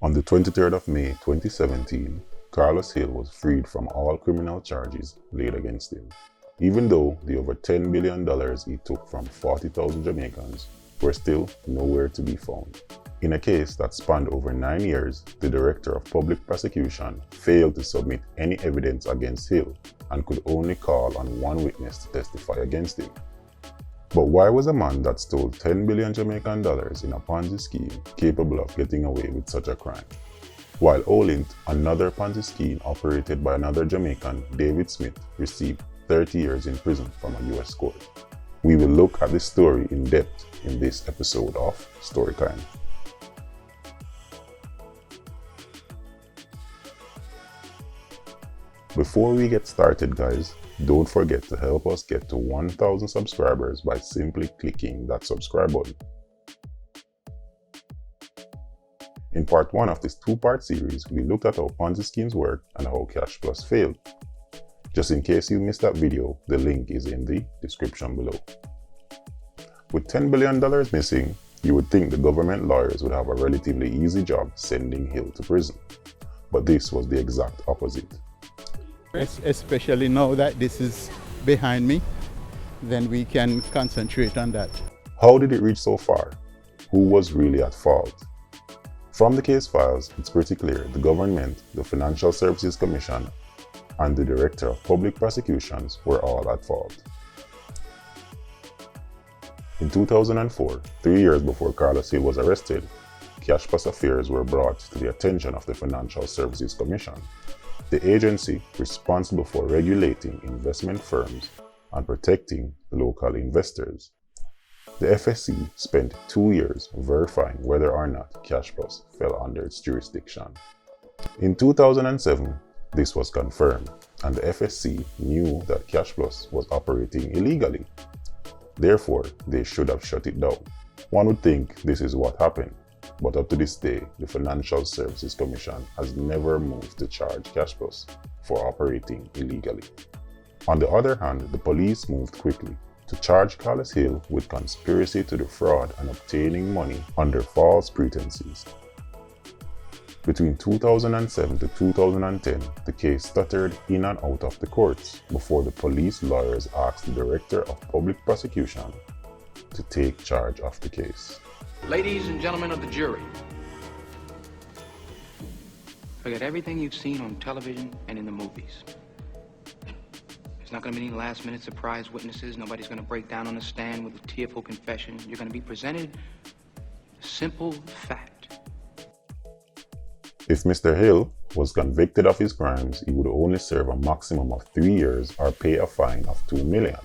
On the 23rd of May 2017, Carlos Hill was freed from all criminal charges laid against him, even though the over $10 billion he took from 40,000 Jamaicans were still nowhere to be found. In a case that spanned over 9 years, the Director of Public Prosecution failed to submit any evidence against Hill and could only call on one witness to testify against him. But why was a man that stole 10 billion Jamaican dollars in a Ponzi scheme capable of getting away with such a crime? While Olint, another Ponzi scheme operated by another Jamaican, David Smith, received 30 years in prison from a US court. We will look at this story in depth in this episode of Storytime. Before we get started, guys, don't forget to help us get to 1,000 subscribers by simply clicking that subscribe button. In part 1 of this two-part series, we looked at how Ponzi schemes work and how Cash Plus failed. Just in case you missed that video, the link is in the description below. With $10 billion missing, you would think the government lawyers would have a relatively easy job sending Hill to prison. But this was the exact opposite. Especially now that this is behind me, then we can concentrate on that. How did it reach so far? Who was really at fault? From the case files, it's pretty clear the government, the Financial Services Commission, and the Director of Public Prosecutions were all at fault. In 2004, 3 years before Carlos Hill was arrested, Cash Plus affairs were brought to the attention of the Financial Services Commission, the agency responsible for regulating investment firms and protecting local investors. The FSC spent 2 years verifying whether or not Cash Plus fell under its jurisdiction. In 2007, this was confirmed, and the FSC knew that Cash Plus was operating illegally. Therefore, they should have shut it down. One would think this is what happened, but up to this day, the Financial Services Commission has never moved to charge Cash Plus for operating illegally. On the other hand, the police moved quickly to charge Carlos Hill with conspiracy to defraud and obtaining money under false pretenses. Between 2007 to 2010, the case stuttered in and out of the courts before the police lawyers asked the Director of Public Prosecution to take charge of the case. Ladies and gentlemen of the jury, forget everything you've seen on television and in the movies. There's not going to be any last-minute surprise witnesses. Nobody's going to break down on the stand with a tearful confession. You're going to be presented a simple fact. If Mr. Hill was convicted of his crimes, he would only serve a maximum of 3 years or pay a fine of $2 million.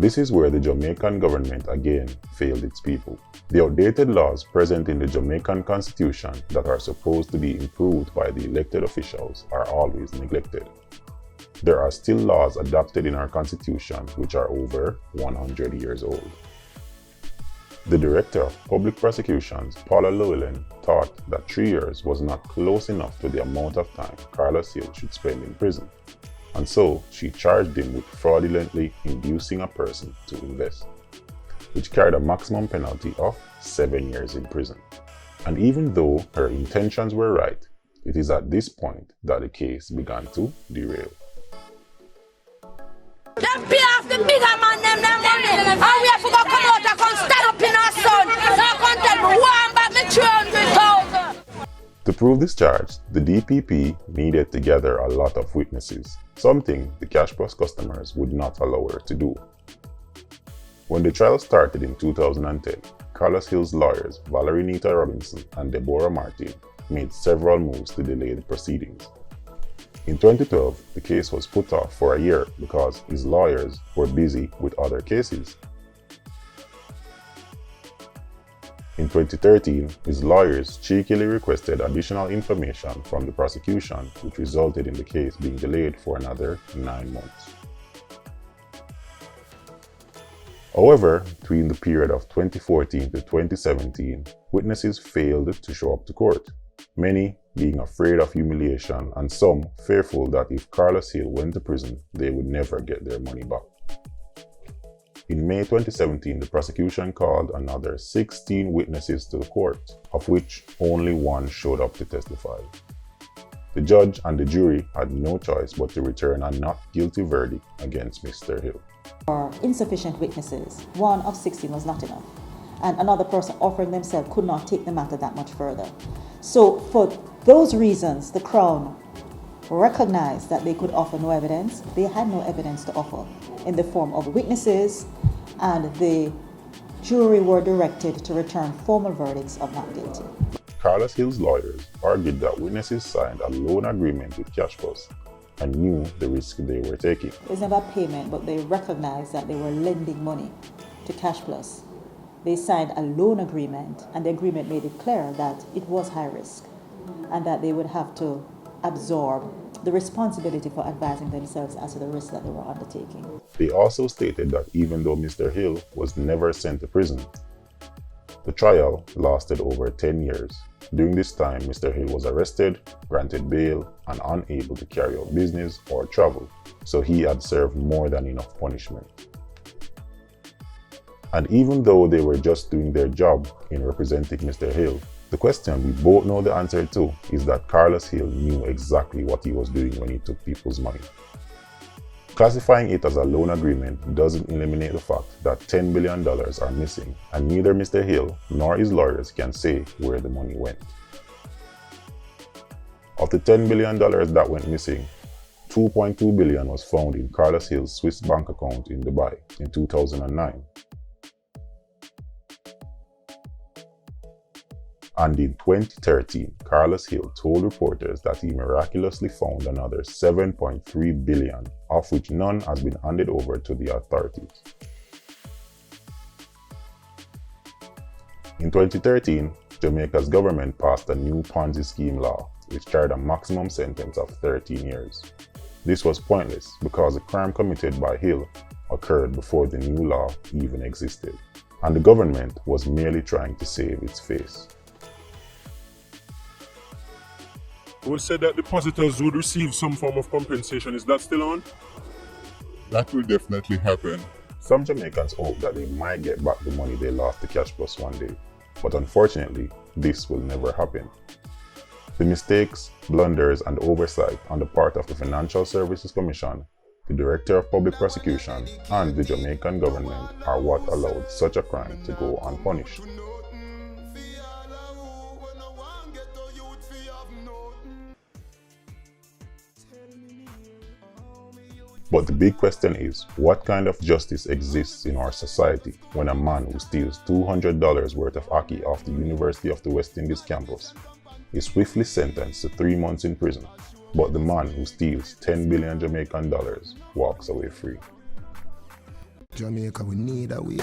This is where the Jamaican government again failed its people. The outdated laws present in the Jamaican constitution that are supposed to be improved by the elected officials are always neglected. There are still laws adopted in our constitution which are over 100 years old. The Director of Public Prosecutions, Paula Llewellyn, thought that 3 years was not close enough to the amount of time Carlos Hill should spend in prison, and so she charged him with fraudulently inducing a person to invest, which carried a maximum penalty of 7 years in prison. And even though her intentions were right, it is at this point that the case began to derail. Them pay off the bigger man them money. And we have to go come out and come stand up in our son. Now come tell me one back me 300,000. To prove this charge, the DPP needed to gather a lot of witnesses, something the Cash Plus customers would not allow her to do. When the trial started in 2010, Carlos Hill's lawyers, Valerie Nita Robinson and Deborah Martin, made several moves to delay the proceedings. In 2012, the case was put off for a year because his lawyers were busy with other cases. In 2013, his lawyers cheekily requested additional information from the prosecution, which resulted in the case being delayed for another 9 months. However, between the period of 2014 to 2017, witnesses failed to show up to court, many being afraid of humiliation and some fearful that if Carlos Hill went to prison, they would never get their money back. In May 2017, the prosecution called another 16 witnesses to the court, of which only one showed up to testify. The judge and the jury had no choice but to return a not guilty verdict against Mr. Hill. For insufficient witnesses, one of 16 was not enough, and another person offering themselves could not take the matter that much further. So for those reasons, the Crown recognized that they could offer no evidence. They had no evidence to offer in the form of witnesses, and the jury were directed to return formal verdicts of not guilty. Carlos Hill's lawyers argued that witnesses signed a loan agreement with Cash Plus and knew the risk they were taking. It was never payment, but they recognized that they were lending money to Cash Plus. They signed a loan agreement, and the agreement made it clear that it was high risk and that they would have to absorb the responsibility for advising themselves as to the risk that they were undertaking. They also stated that even though Mr. Hill was never sent to prison, the trial lasted over 10 years. During this time, Mr. Hill was arrested, granted bail, and unable to carry out business or travel, so he had served more than enough punishment. And even though they were just doing their job in representing Mr. Hill, the question we both know the answer to is that Carlos Hill knew exactly what he was doing when he took people's money. Classifying it as a loan agreement doesn't eliminate the fact that $10 billion are missing, and neither Mr. Hill nor his lawyers can say where the money went. Of the $10 billion that went missing, $2.2 billion was found in Carlos Hill's Swiss bank account in Dubai in 2009. And in 2013, Carlos Hill told reporters that he miraculously found another $7.3 billion, of which none has been handed over to the authorities. In 2013, Jamaica's government passed a new Ponzi scheme law, which carried a maximum sentence of 13 years. This was pointless because the crime committed by Hill occurred before the new law even existed, and the government was merely trying to save its face. It was said that depositors would receive some form of compensation. Is that still on? That will definitely happen. Some Jamaicans hope that they might get back the money they lost to Cash Plus one day, but unfortunately, this will never happen. The mistakes, blunders, and oversight on the part of the Financial Services Commission, the Director of Public Prosecution, and the Jamaican government are what allowed such a crime to go unpunished. But the big question is, what kind of justice exists in our society when a man who steals $200 worth of ackee off the University of the West Indies campus is swiftly sentenced to 3 months in prison, but the man who steals 10 billion Jamaican dollars walks away free? Jamaica, we need a way.